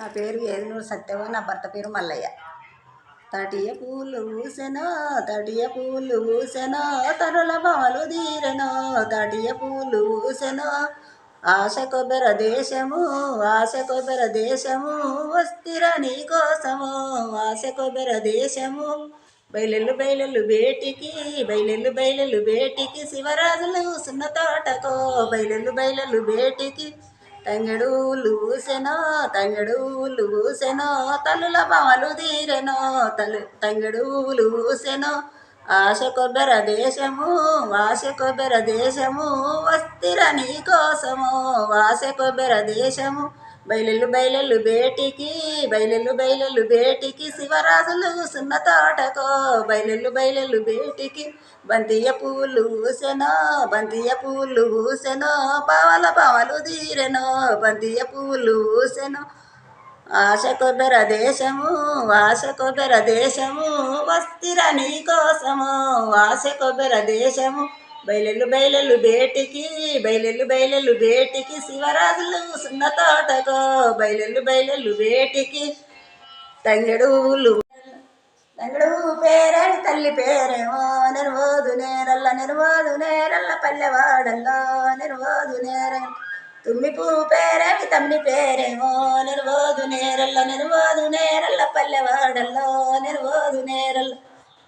నా పేరు ఏదునూరు సత్యవ, నా భర్త పేరు మల్లయ్య. తటియ పూలు ఊసెనో, తటియ పూలు ఊసెనో, తరుల బమలు తీరెనో, తటియ పూలు ఊసెనో. ఆశ కొబ్బెర దేశము, ఆశ కొబ్బెర దేశము, వస్తిర నీ కోసము, ఆశ కొబ్బెర దేశము. బయలెల్లు బయలెల్లు బేటికి, బయలెల్లు బయలెల్లు బేటికి, శివరాజులు సున్న తోటకో, బయలెల్లు బయలెల్లు బేటికి. తంగెడూలు ఊసెనో, తంగెడూలు ఊసెనో, తల్లుల బమలు తీరెనో, తంగెడూలు ఊసెనో. ఆశ కొబ్బెర దేశము, ఆశ కొబ్బెర దేశము, వస్తిర నీ కోసము, ఆశ కొబ్బెర దేశము. బయలెల్లు బయలెల్లు బేటికి, బయలెల్లు బయలెల్లు బేటికి, శివరాజులు సున్న తోటకో, బయలెల్లు బయలెల్లు బేటికి. బంతియ పూలు ఊసెనో, బంతియ పూలు ఊసెనో, పవల పవలు తీరెనో, బంతియ పూలు ఊసెనో. ఆశ కొబ్బెర దేశము, ఆశ కొబ్బెర దేశము, వస్తిర నీ కోసము, ఆశ కొబ్బెర దేశము. బయలెల్లు బయలెల్లు బేటికి, బయలెల్లు బయలెల్లు బేటికి, శివరాజులు సున్న తోటకో, బయలెల్లు బయలెల్లు బేటికి. తంగెడూలు తంగెడు పేరేమి తల్లి పేరేమో, నెరవోదు నేరల్ల, నెరవోదు నేరల్ల పల్లెవాడల్లో, నెరవోదు నేర. తుమ్మి పువ్వు పేరేమి తమ్మి పేరేమో, నెరవోదు నేరల్ల, నెరవోదు నేరల్ల పల్లెవాడల్లో, నెరవోదు నేరల్ల.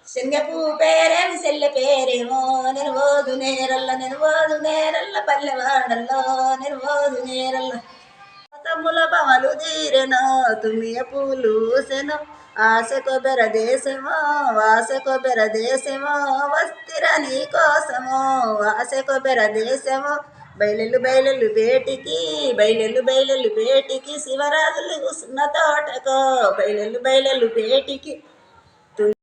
శనగ పువ్వు పేరేమి సెల్లె పేరేమో, నెరవోదు నేరల్ల, నెరవోదు నేరల్ల పల్లెవాడల్లో, నెరవోదు నేరల్ల. తమ్ముల బమలు తీరెనో, తుమ్మియ పూలు ఊసెనో. ఆశ కొబ్బెర దేశమో, ఆశ కొబ్బెర దేశమో, వస్తిర నీ కోసమో, ఆశ కొబ్బెర దేశమో. బయలెల్లు బయలెల్లు బేటికి, బయలెల్లు బయలెల్లు బేటికి, శివరాజులు సున్న తోటకో, బయలెల్లు బయలెల్లు బేటికి.